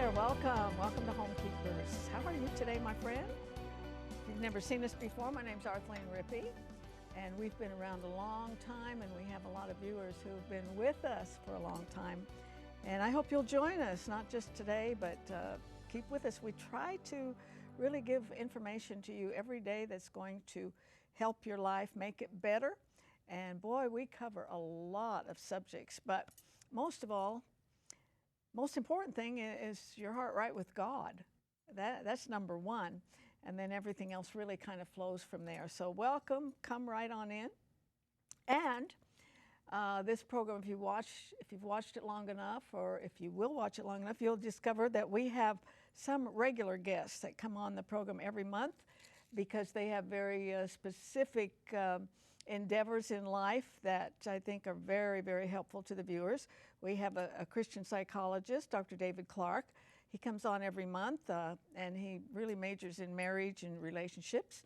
there, welcome to Homekeepers. How are you today, my friend? If you've never seen us before, my name's Arthelene Rippy, and we've been around a long time, and we have a lot of viewers who've been with us for a long time. And I hope you'll join us, not just today, but keep with us. We try to really give information to you every day that's going to help your life, make it better. And boy, we cover a lot of subjects, but most of all, most important thing is your heart right with God. That's number one. And then everything else really kind of flows from there. So welcome, come right on in. And this program, if you've watched it long enough, or if you will watch it long enough, you'll discover that we have some regular guests that come on the program every month because they have very specific endeavors in life that I think are very, very helpful to the viewers. We have a Christian psychologist, Dr. David Clark. He comes on every month, and he really majors in marriage and relationships.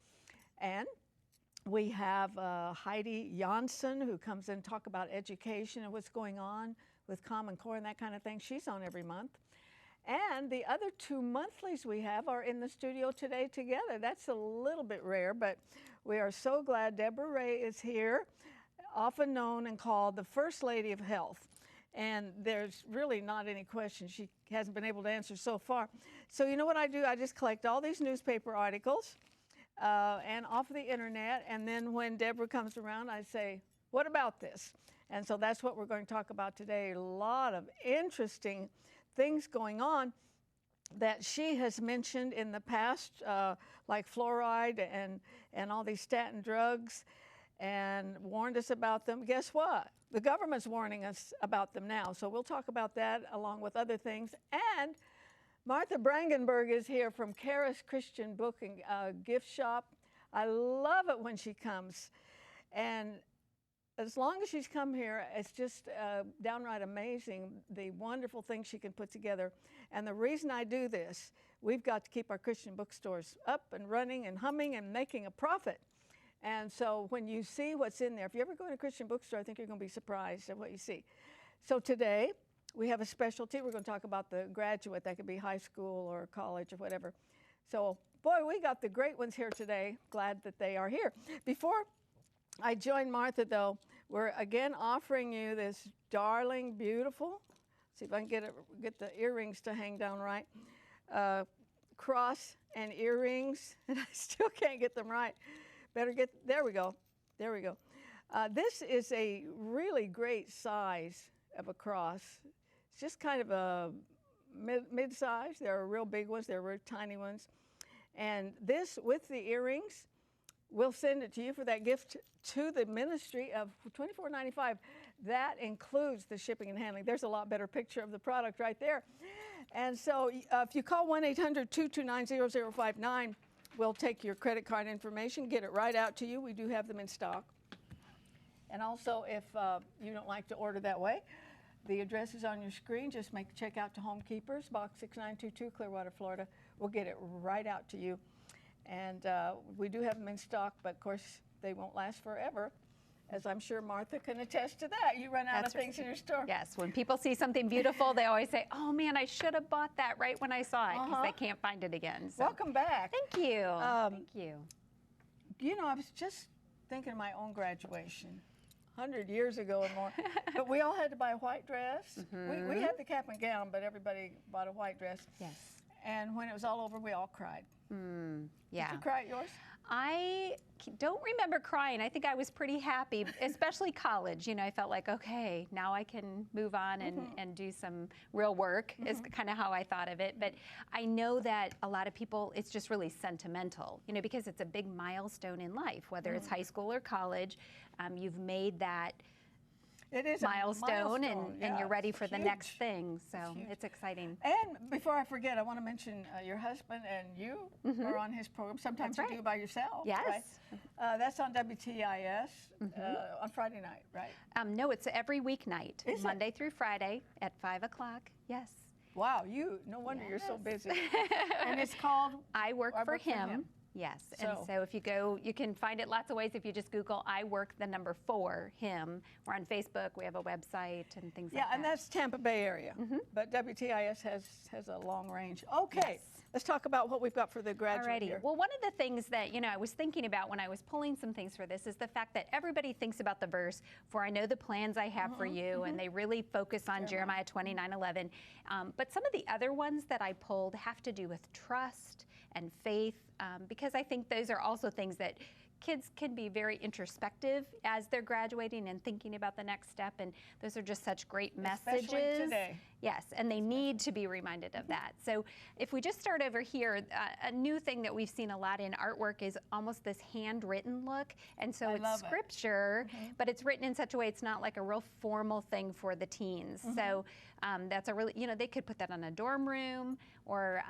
And we have Heidi Janssen, who comes in and talk about education and what's going on with Common Core and that kind of thing. She's on every month. And the other two monthlies we have are in the studio today together. That's a little bit rare, but we are so glad Deborah Ray is here, often known and called the First Lady of Health. And there's really not any question she hasn't been able to answer so far. So you know what I do? I just collect all these newspaper articles and off the internet, and then when Deborah comes around, I say, what about this? And so that's what we're going to talk about today. A lot of interesting things going on that she has mentioned in the past, like fluoride and all these statin drugs, and warned us about them. Guess what? The government's warning us about them now. So we'll talk about that along with other things. And Martha Brangenberg is here from Charis Christian Book and Gift Shop. I love it when she comes. And as long as she's come here, it's just downright amazing, the wonderful things she can put together. And the reason I do this, we've got to keep our Christian bookstores up and running and humming and making a profit. And so when you see what's in there, if you ever go in a Christian bookstore, I think you're going to be surprised at what you see. So today, we have a specialty. We're going to talk about the graduate. That could be high school or college or whatever. So, boy, we got the great ones here today. Glad that they are here. Before I join Martha, though, we're again offering you this darling, beautiful, see if I can get the earrings to hang down right, cross and earrings, and I still can't get them right. There we go. This is a really great size of a cross. It's just kind of a mid-size. There are real big ones, there are real tiny ones. And this, with the earrings, we'll send it to you for that gift to the ministry of $24.95. That includes the shipping and handling. There's a lot better picture of the product right there. And so if you call 1-800-229-0059, we'll take your credit card information, get it right out to you. We do have them in stock. And also, if you don't like to order that way, the address is on your screen. Just make a check out to Homekeepers, Box 6922, Clearwater, Florida. We'll get it right out to you. And we do have them in stock, but of course, they won't last forever, as I'm sure Martha can attest to that. You run out of things in your store. Yes, when people see something beautiful, they always say, oh man, I should have bought that right when I saw it, because they can't find it again. So. Welcome back. Thank you. Thank you. You know, I was just thinking of my own graduation, 100 years ago or more, but we all had to buy a white dress. We had the cap and gown, but everybody bought a white dress. Yes. And when it was all over, we all cried. Yeah. Did you cry at yours? I don't remember crying. I think I was pretty happy, especially college. You know, I felt like, okay, now I can move on and do some real work is kind of how I thought of it. But I know that a lot of people, it's just really sentimental, you know, because it's a big milestone in life, whether it's high school or college. You've made that it is milestone, and you're ready for the next thing. So it's exciting. And before I forget, I want to mention your husband and you are on his program. Sometimes you do by yourself. Yes. Right? That's on WTIS on Friday night, right? No, it's every weeknight, Monday through Friday at 5 o'clock. Yes. Wow, no wonder you're so busy. And it's called I Work for Him. Yes, and so if you go, you can find it lots of ways. If you just Google I work the number 4 him. We're on Facebook, we have a website and things like that. Yeah, and that's Tampa Bay area, but WTIS has a long range. Okay, let's talk about what we've got for the graduate here. Well, one of the things that, I was thinking about when I was pulling some things for this is the fact that everybody thinks about the verse, for I know the plans I have for you, and they really focus on Jeremiah 29:11. But some of the other ones that I pulled have to do with trust and faith, because I think those are also things that kids can be very introspective as they're graduating and thinking about the next step, and those are just such great messages. Especially today. Yes, and they need to be reminded of that. So if we just start over here, a new thing that we've seen a lot in artwork is almost this handwritten look, and so it's scripture, but it's written in such a way it's not like a real formal thing for the teens. So that's a really, they could put that on a dorm room or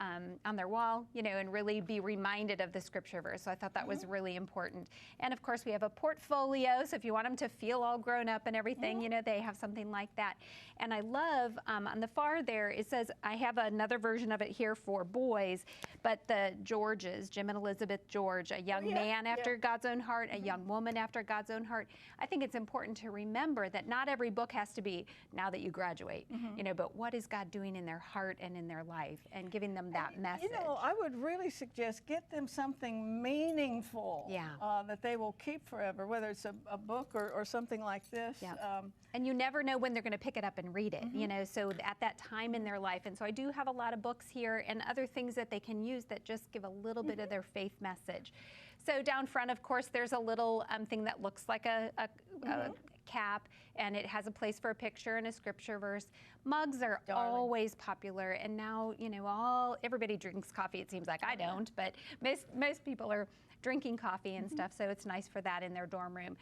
on their wall, and really be reminded of the scripture verse. So I thought that was really important. And of course we have a portfolio, so if you want them to feel all grown up and everything, they have something like that. And I love, on the far there, it says, I have another version of it here for boys, but the Georges, Jim and Elizabeth George, a young man after God's own heart, a young woman after God's own heart. I think it's important to remember that not every book has to be now that you graduate, but what is God doing in their heart and in their life, and giving them that message. I would really suggest get them something meaningful that they will keep forever, whether it's a book or something like this. And you never know when they're going to pick it up and read it, so at that time in their life. And so I do have a lot of books here and other things that they can use that just give a little bit of their faith message. So down front, of course, there's a little thing that looks like a cap, and it has a place for a picture and a scripture verse. Mugs are always popular, and now, everybody drinks coffee, it seems like. I don't, but most people are drinking coffee and stuff, so it's nice for that in their dorm room.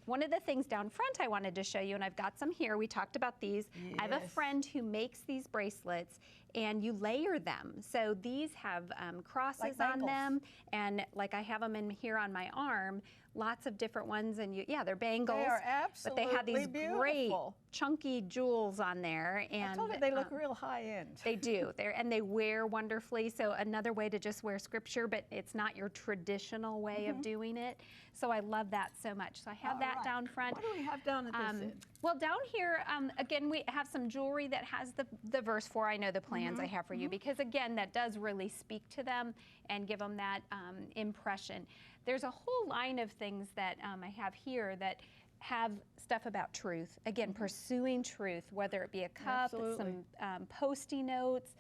One of the things down front I wanted to show you, and I've got some here, we talked about these. I have a friend who makes these bracelets, and you layer them. So these have crosses on them, and like I have them in here on my arm, lots of different ones, and they're bangles. They are absolutely but they have these beautiful, great chunky jewels on there, and I told you they look real high end. They do. And they wear wonderfully. So another way to just wear scripture, but it's not your traditional way of doing it. So I love that so much. So I have that down front. What do we have down at this end? Well, down here, again, we have some jewelry that has the verse for I know the plans I have for you, because again, that does really speak to them and give them that impression. There's a whole line of things that I have here that have stuff about truth. Again, pursuing truth, whether it be a cup, some Post-it notes,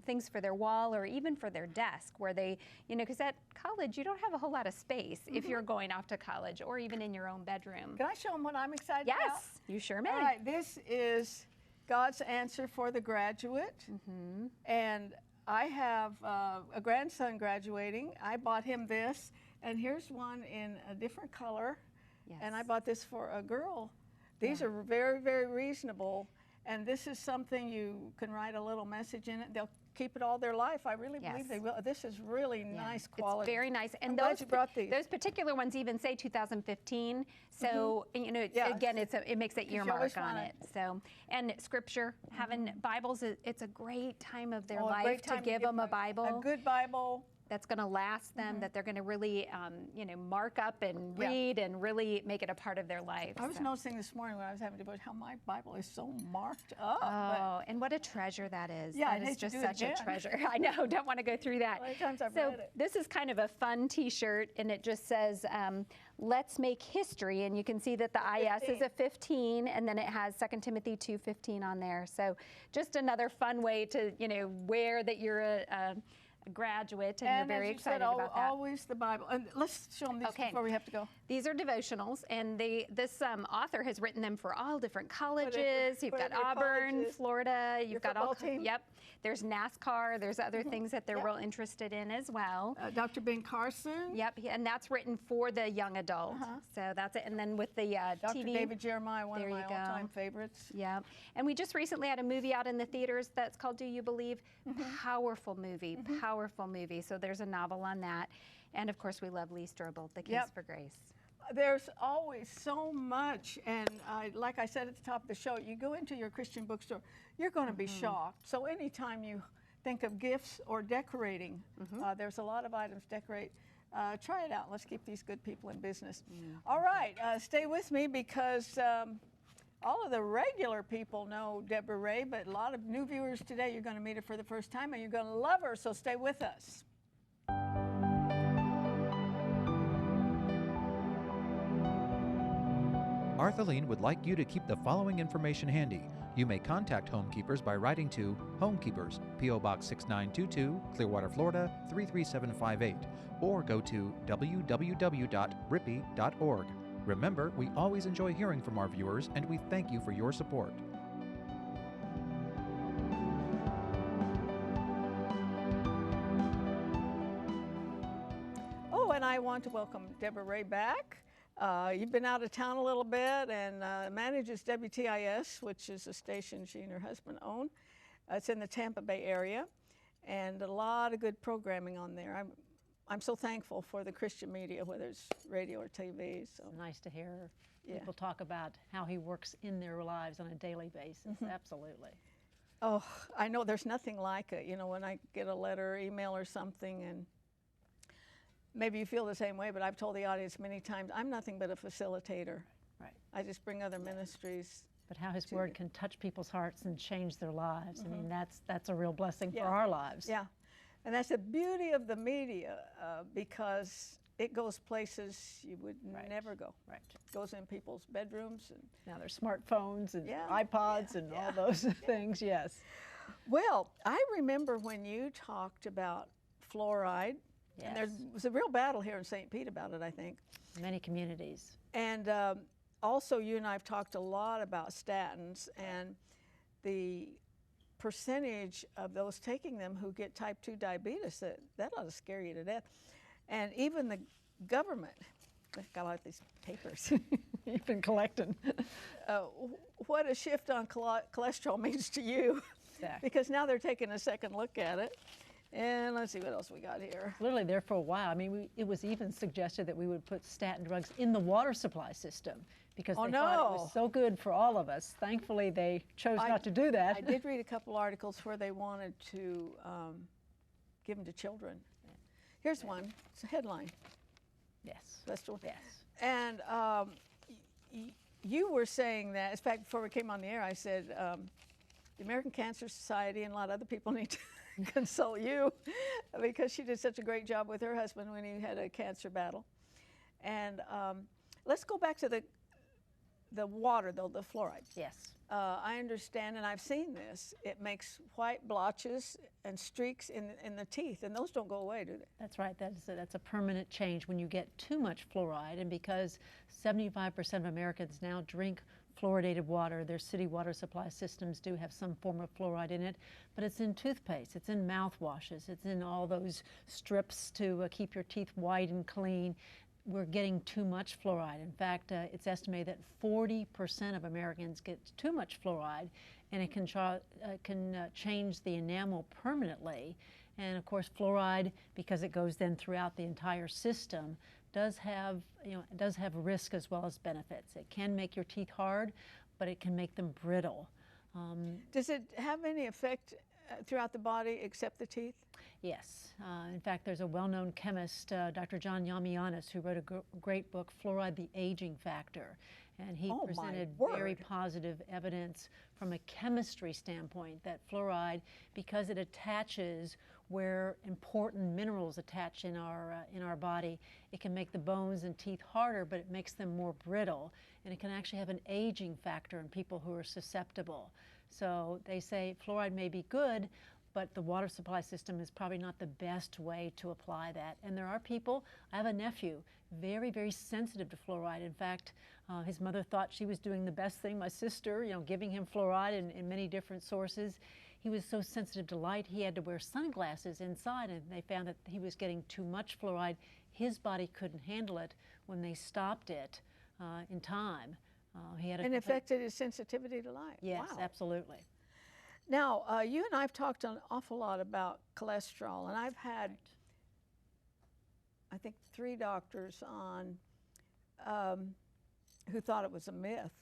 things for their wall or even for their desk, where they, because at college you don't have a whole lot of space if you're going off to college or even in your own bedroom. Can I show them what I'm excited about? Yes, you sure may. All right, this is God's answer for the graduate. And I have a grandson graduating. I bought him this, and here's one in a different color. And I bought this for a girl. These are very, very reasonable. And this is something you can write a little message in it. They'll keep it all their life. I really believe they will. This is really nice quality. It's very nice. And I'm glad you brought these. Those particular ones even say 2015. So, again, it makes an earmark on it. So, and scripture, having Bibles, it's a great time of their life to give them a Bible. A good Bible. That's going to last them, that they're going to really, mark up and read and really make it a part of their life. I was noticing this morning when I was having devotion how my Bible is so marked up. Oh, and what a treasure that is. Yeah, that is just such a treasure. I know, don't want to go through that. Many times I've read it. This is kind of a fun T-shirt, and it just says, let's make history, and you can see that the 15. IS is a 15, and then it has 2 Timothy 2:15 on there. So just another fun way to, wear that you're a graduate, and you're very excited about that. Always the Bible. And let's show them these before we have to go. These are devotionals, and this author has written them for all different colleges. You've got Auburn, Florida. You've got all. Yep. There's NASCAR. There's other things that they're real interested in as well. Dr. Ben Carson. Yep, and that's written for the young adult. So that's it. And then with the Dr. TV. David Jeremiah, one of my all-time favorites. Yeah, and we just recently had a movie out in the theaters that's called Do You Believe? Powerful movie, powerful movie. So there's a novel on that. And of course, we love Lee Strobel, The Case for Grace. There's always so much, and like I said at the top of the show, you go into your Christian bookstore, you're going to be shocked. So anytime you think of gifts or decorating, there's a lot of items decorate. Try it out. Let's keep these good people in business. All right, stay with me because all of the regular people know Deborah Ray, but a lot of new viewers today, you're going to meet her for the first time and you're going to love her, so stay with us. Arthelene would like you to keep the following information handy. You may contact Homekeepers by writing to Homekeepers, P.O. Box 6922, Clearwater, Florida 33758, or go to www.rippy.org. Remember, we always enjoy hearing from our viewers, and we thank you for your support. Oh, and I want to welcome Deborah Ray back. You've been out of town a little bit and manages WTIS, which is a station she and her husband own. It's in the Tampa Bay area, and a lot of good programming on there. I'm so thankful for the Christian media, whether it's radio or TV. So it's nice to hear people talk about how he works in their lives on a daily basis. Absolutely. Oh, I know there's nothing like it. You know, when I get a letter or email or something, and maybe you feel the same way, but I've told the audience many times, I'm nothing but a facilitator. Right. I just bring other ministries. But how his word can touch people's hearts and change their lives. I mean, that's a real blessing for our lives. Yeah. And that's the beauty of the media, because it goes places you would never go. Right. It goes in people's bedrooms. And now there's smartphones and iPods and all those things, yes. Well, I remember when you talked about fluoride. Yes. And there was a real battle here in St. Pete about it, I think. Many communities. And also you and I have talked a lot about statins and the percentage of those taking them who get type 2 diabetes. That ought to scare you to death. And even the government, I've got a lot of these papers. You've been collecting. What a shift on cholesterol means to you. Exactly. Because now they're taking a second look at it. And let's see what else we got here. Literally there for a while. I mean, it was even suggested that we would put statin drugs in the water supply system because they thought it was so good for all of us. Thankfully, they chose not to do that. I did read a couple articles where they wanted to give them to children. Here's one. It's a headline. Yes. That's the one. Yes. And you were saying that, in fact, before we came on the air, I said the American Cancer Society and a lot of other people need to consult you because she did such a great job with her husband when he had a cancer battle. And let's go back to the water, though, the fluoride. Yes. I understand, and I've seen this. It makes white blotches and streaks in the teeth, and those don't go away, do they? That's right. That's a permanent change when you get too much fluoride, and because 75% of Americans now drink fluoridated water, their city water supply systems do have some form of fluoride in it, but it's in toothpaste, it's in mouthwashes, it's in all those strips to keep your teeth white and clean. We're getting too much fluoride. In fact, it's estimated that 40% of Americans get too much fluoride, and it can change the enamel permanently. And of course, fluoride, because it goes then throughout the entire system, does have risk as well as benefits. It can make your teeth hard, but it can make them brittle. Does it have any effect throughout the body except the teeth? Yes. In fact, there's a well-known chemist, Dr. John Yamianis, who wrote a great book, Fluoride, the Aging Factor. And he presented very positive evidence from a chemistry standpoint that fluoride, because it attaches where important minerals attach in our body, it can make the bones and teeth harder, but it makes them more brittle. And it can actually have an aging factor in people who are susceptible. So they say fluoride may be good, but the water supply system is probably not the best way to apply that. And there are people, I have a nephew, very, very sensitive to fluoride. In fact, his mother thought she was doing the best thing, my sister, giving him fluoride in many different sources. He was so sensitive to light, he had to wear sunglasses inside, and they found that he was getting too much fluoride. His body couldn't handle it. When they stopped it in time, he had and affected his sensitivity to light. Yes, wow. Absolutely. Now, you and I have talked an awful lot about cholesterol, and I've had, I think, 3 doctors on who thought it was a myth,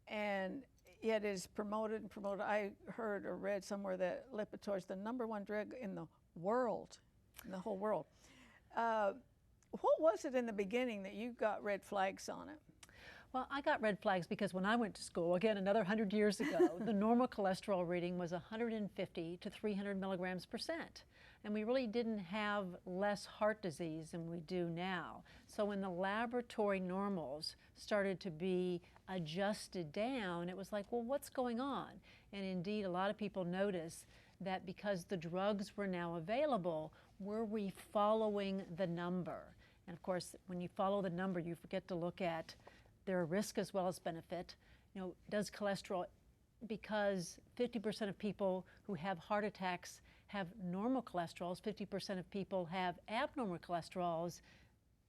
and yet it is promoted and promoted. I heard or read somewhere that Lipitor is the #1 drug in the world, in the whole world. what was it in the beginning that you got red flags on it? Well, I got red flags because when I went to school, again, another 100 years ago, the normal cholesterol reading was 150 to 300 milligrams percent. And we really didn't have less heart disease than we do now. So when the laboratory normals started to be adjusted down, it was like, well, what's going on? And indeed, a lot of people noticed that because the drugs were now available, were we following the number? And of course, when you follow the number, you forget to look at their risk as well as benefit. You know, does cholesterol, because 50% of people who have heart attacks have normal cholesterols, 50% of people have abnormal cholesterols,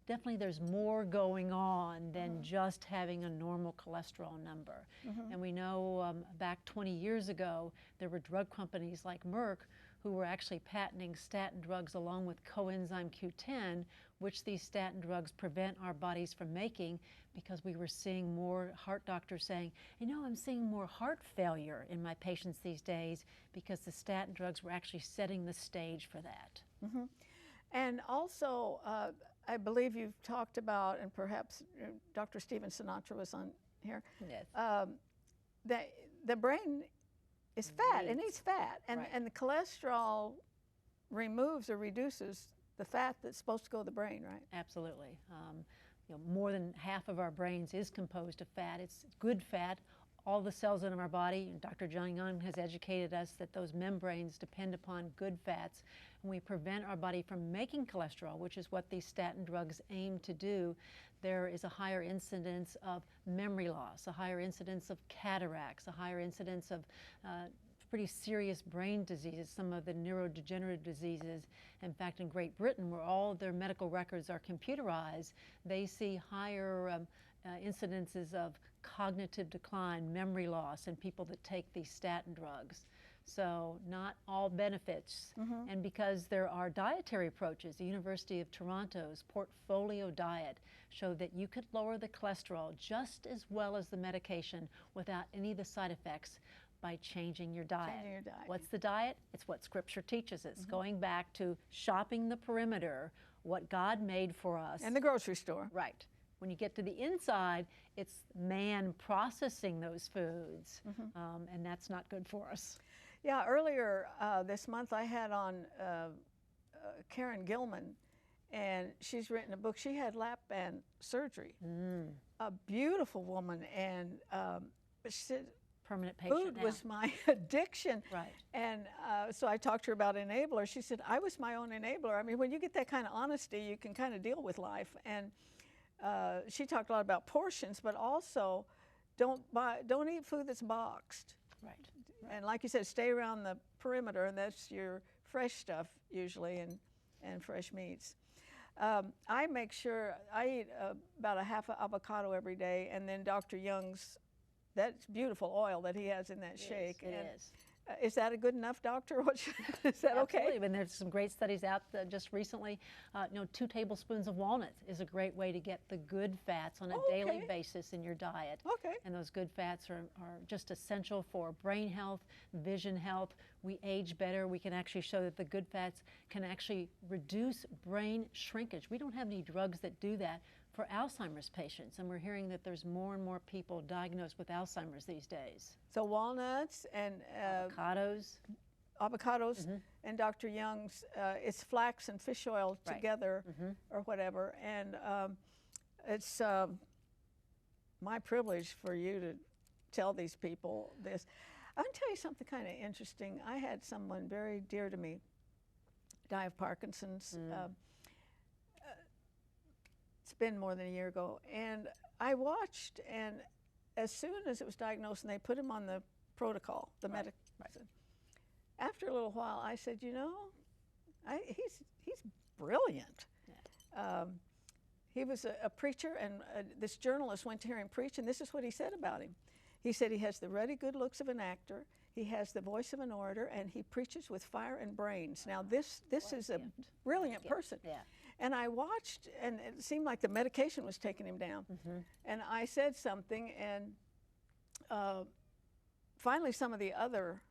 definitely there's more going on than just having a normal cholesterol number. And we know back 20 years ago, there were drug companies like Merck who were actually patenting statin drugs along with coenzyme Q10, which these statin drugs prevent our bodies from making, because we were seeing more heart doctors saying, you know, I'm seeing more heart failure in my patients these days because the statin drugs were actually setting the stage for that. And also, I believe you've talked about, and perhaps Dr. Stephen Sinatra was on here, Yes. that the brain is fat, it needs fat, and, and the cholesterol removes or reduces the fat that's supposed to go to the brain, right? Absolutely. You know, more than half of our brains is composed of fat. It's good fat. All the cells in our body, and Dr. John Young has educated us that those membranes depend upon good fats, and we prevent our body from making cholesterol, which is what these statin drugs aim to do. There is a higher incidence of memory loss, a higher incidence of cataracts, a higher incidence of pretty serious brain diseases, some of the neurodegenerative diseases. In fact, in Great Britain, where all their medical records are computerized, they see higher incidences of cognitive decline, memory loss in people that take these statin drugs. So not all benefits. And because there are dietary approaches, the University of Toronto's portfolio diet showed that you could lower the cholesterol just as well as the medication without any of the side effects by changing your diet. What's the diet? It's what Scripture teaches us, going back to shopping the perimeter, what God made for us. And the grocery store. Right. When you get to the inside, it's man processing those foods, and that's not good for us. Yeah, earlier this month I had on Karen Gilman, and she's written a book. She had lap band surgery. A beautiful woman, and she said, permanent patient food now. was my addiction. Right. And so I talked to her about enabler. She said, I was my own enabler. I mean, when you get that kind of honesty, you can kind of deal with life. And she talked a lot about portions, but also don't eat food that's boxed. Right. And like you said, stay around the perimeter, and that's your fresh stuff usually, and fresh meats. I make sure I eat about a half an avocado every day, and then Dr. Young's, that's beautiful oil that he has in that shake. It is. Is that a good enough, doctor? Is that okay? Absolutely. And there's some great studies out just recently. 2 tablespoons of walnuts is a great way to get the good fats on a daily basis in your diet. Okay. And those good fats are just essential for brain health, vision health. We age better. We can actually show that the good fats can actually reduce brain shrinkage. We don't have any drugs that do that for Alzheimer's patients, and we're hearing that there's more and more people diagnosed with Alzheimer's these days. So walnuts and avocados, and Dr. Young's, it's flax and fish oil together, or whatever, and it's my privilege for you to tell these people this. I'm going to tell you something kind of interesting. I had someone very dear to me die of Parkinson's. It's been more than a year ago, and I watched, and as soon as it was diagnosed and they put him on the protocol, the medicine, after a little while I said, you know, he's brilliant. He was a preacher, and this journalist went to hear him preach, and this is what he said about him. He said he has the ready good looks of an actor, he has the voice of an orator, and he preaches with fire and brains. Now this is a brilliant person. And I watched, and it seemed like the medication was taking him down. And I said something, and finally some of the other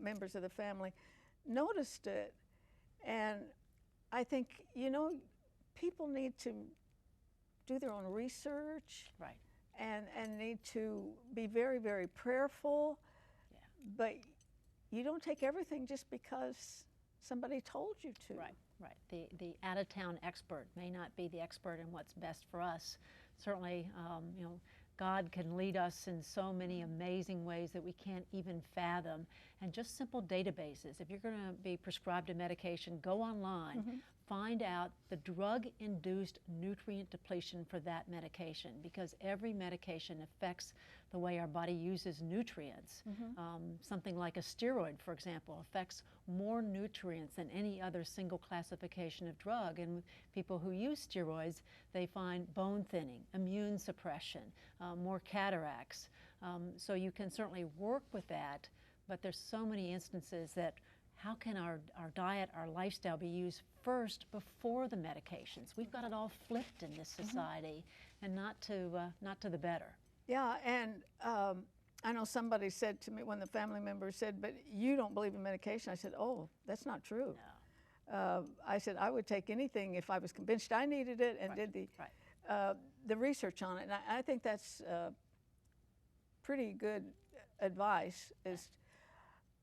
members of the family noticed it. And I think, you know, people need to do their own research. Right. And need to be very, very prayerful. Yeah. But you don't take everything just because somebody told you to. Right, right. The out-of-town expert may not be the expert in what's best for us. Certainly, you know, God can lead us in so many amazing ways that we can't even fathom. And just simple databases. If you're going to be prescribed a medication, go online, find out the drug-induced nutrient depletion for that medication, because every medication affects the way our body uses nutrients. Something like a steroid, for example, affects more nutrients than any other single classification of drug. And with people who use steroids, they find bone thinning, immune suppression, more cataracts. So you can certainly work with that, but there's so many instances that how can our diet, our lifestyle be used first before the medications? We've got it all flipped in this society, and not to the better. Yeah, and I know somebody said to me, when the family member said, "But you don't believe in medication," I said, "Oh, that's not true." No. I said I would take anything if I was convinced I needed it and did the research on it. And I think that's pretty good advice. Is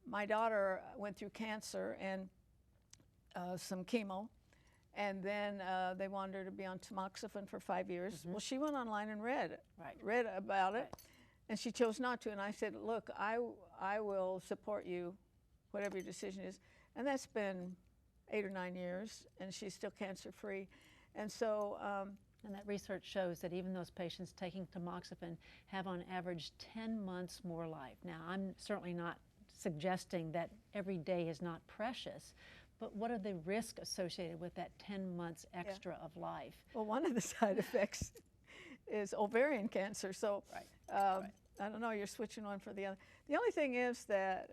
my daughter went through cancer and some chemo, and then they wanted her to be on tamoxifen for 5 years. Well, she went online and read about it, and she chose not to. And I said, "Look, I will support you, whatever your decision is." And that's been 8 or 9 years, and she's still cancer-free. And so and that research shows that even those patients taking tamoxifen have on average 10 months more life. Now, I'm certainly not suggesting that every day is not precious, but what are the risks associated with that 10 months extra of life? Well, one of the side effects is ovarian cancer. So I don't know, you're switching one for the other. The only thing is that,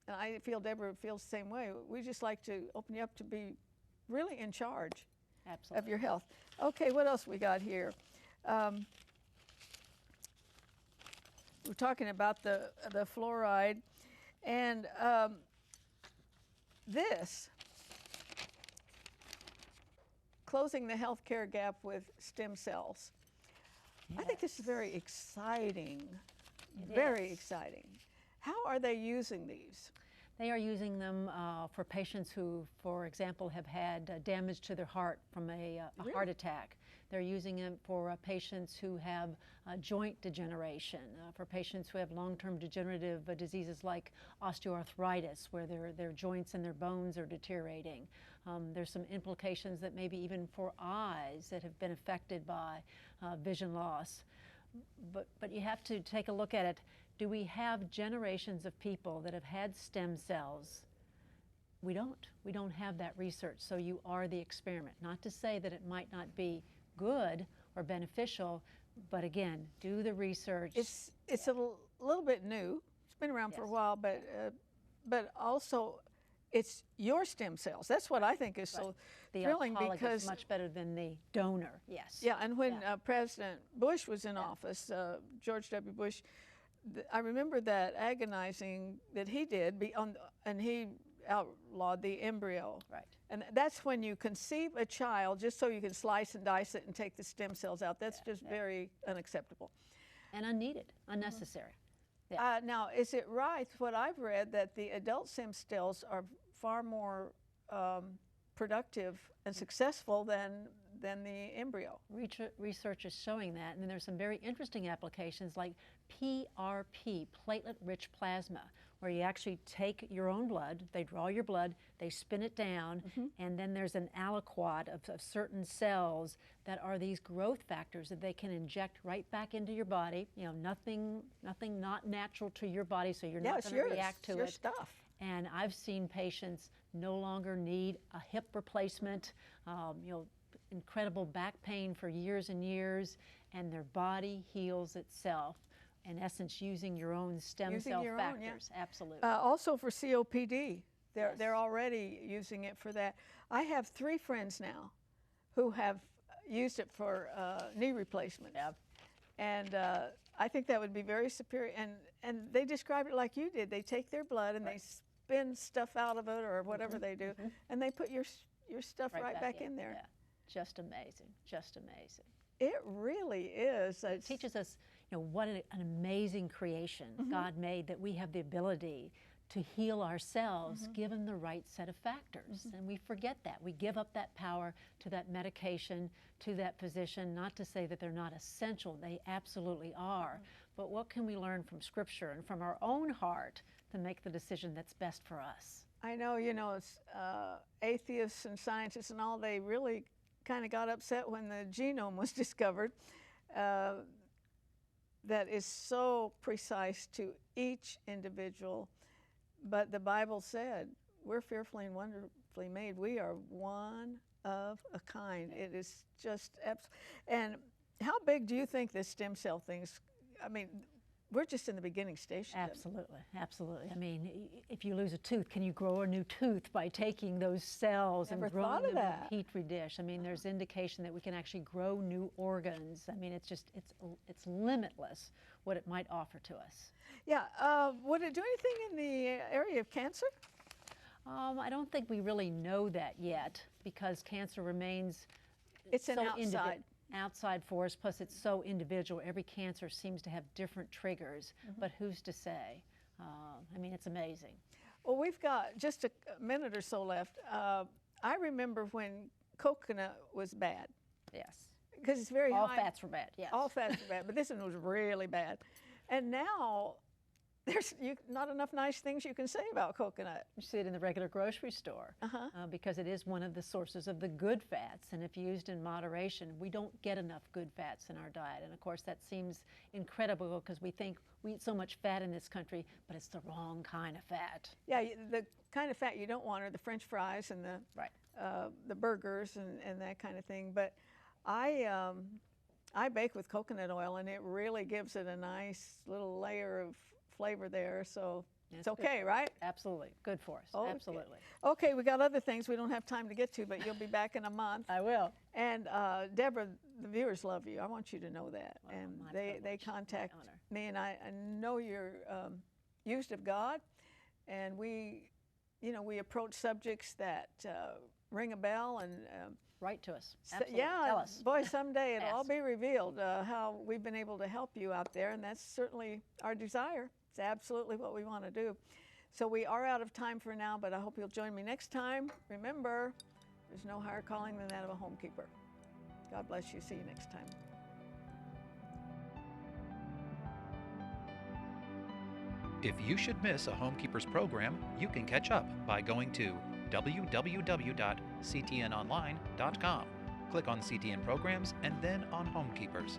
and I feel Deborah feels the same way, we just like to open you up to be really in charge of your health. Okay, what else we got here? We're talking about the fluoride, and this, closing the healthcare gap with stem cells. Yes. I think this is very exciting, very exciting. How are they using these? They are using them for patients who, for example, have had damage to their heart from a heart attack. They're using them for patients who have joint degeneration, for patients who have long-term degenerative diseases like osteoarthritis, where their joints and their bones are deteriorating. There's some implications that maybe even for eyes that have been affected by vision loss. But you have to take a look at it. Do we have generations of people that have had stem cells? We don't. We don't have that research, so you are the experiment. Not to say that it might not be good or beneficial, but again, do the research. It's a little bit new. It's been around for a while, but also it's your stem cells. That's what I think is so thrilling, because is much better than the donor. Yes. Yeah, and when President Bush was in office, George W. Bush, I remember that agonizing that he did, and he outlawed the embryo. Right. And that's when you conceive a child just so you can slice and dice it and take the stem cells out. That's just very unacceptable. And unneeded, unnecessary. Now, is it right, what I've read, that the adult stem cells are far more productive and successful than the embryo? Research is showing that, and then there's some very interesting applications like PRP, platelet-rich plasma, where you actually take your own blood, they draw your blood, they spin it down, and then there's an aliquot of certain cells that are these growth factors that they can inject right back into your body. You know, nothing not natural to your body, so you're not going to react to it. Stuff. And I've seen patients no longer need a hip replacement, you know, incredible back pain for years and years, and their body heals itself. In essence, using your own stem cell factors. Absolutely. Also for COPD, they're already using it for that. I have 3 friends now who have used it for knee replacement. And I think that would be very superior. And they describe it like you did. They take their blood and they spin stuff out of it or whatever they do, and they put your your stuff right back in there. Yeah. Just amazing, just amazing. It really is. It teaches us, what an amazing creation God made, that we have the ability to heal ourselves given the right set of factors. And we forget that. We give up that power to that medication, to that physician, not to say that they're not essential. They absolutely are. But what can we learn from Scripture and from our own heart to make the decision that's best for us? I know, it's, atheists and scientists and all, they really kind of got upset when the genome was discovered. That is so precise to each individual. But the Bible said, we're fearfully and wonderfully made. We are one of a kind. It is just, and how big do you think this stem cell thing's, I mean, we're just in the beginning stage. Absolutely, absolutely. I mean, if you lose a tooth, can you grow a new tooth by taking those cells and growing them in a petri dish? I mean, there's indication that we can actually grow new organs. I mean, it's just, it's limitless what it might offer to us. Yeah, would it do anything in the area of cancer? I don't think we really know that yet, because cancer remains an outside force, plus it's so individual. Every cancer seems to have different triggers, but who's to say? I mean, it's amazing. Well, we've got just a minute or so left. I remember when coconut was bad. Yes. Because it's very high. All fats were bad, yes. All fats were bad, but this one was really bad. And now, there's not enough nice things you can say about coconut. You see it in the regular grocery store because it is one of the sources of the good fats, and if used in moderation, we don't get enough good fats in our diet. And of course, that seems incredible because we think we eat so much fat in this country, but it's the wrong kind of fat. Yeah, the kind of fat you don't want are the French fries and the burgers and that kind of thing. But I bake with coconut oil, and it really gives it a nice little layer of flavor there, so it's okay, right? Absolutely, good for us, okay. Absolutely. Okay, we got other things we don't have time to get to, but you'll be back in a month. I will. And Deborah, the viewers love you. I want you to know that. Well, and they contact me, and I know you're used of God, and we approach subjects that ring a bell and write to us. Absolutely. Yeah, tell us. Boy, someday it'll all be revealed how we've been able to help you out there, and that's certainly our desire. It's absolutely what we want to do. So we are out of time for now, but I hope you'll join me next time. Remember, there's no higher calling than that of a homekeeper. God bless you. See you next time. If you should miss a Homekeepers program, you can catch up by going to www.ctnonline.com. Click on CTN Programs and then on Homekeepers.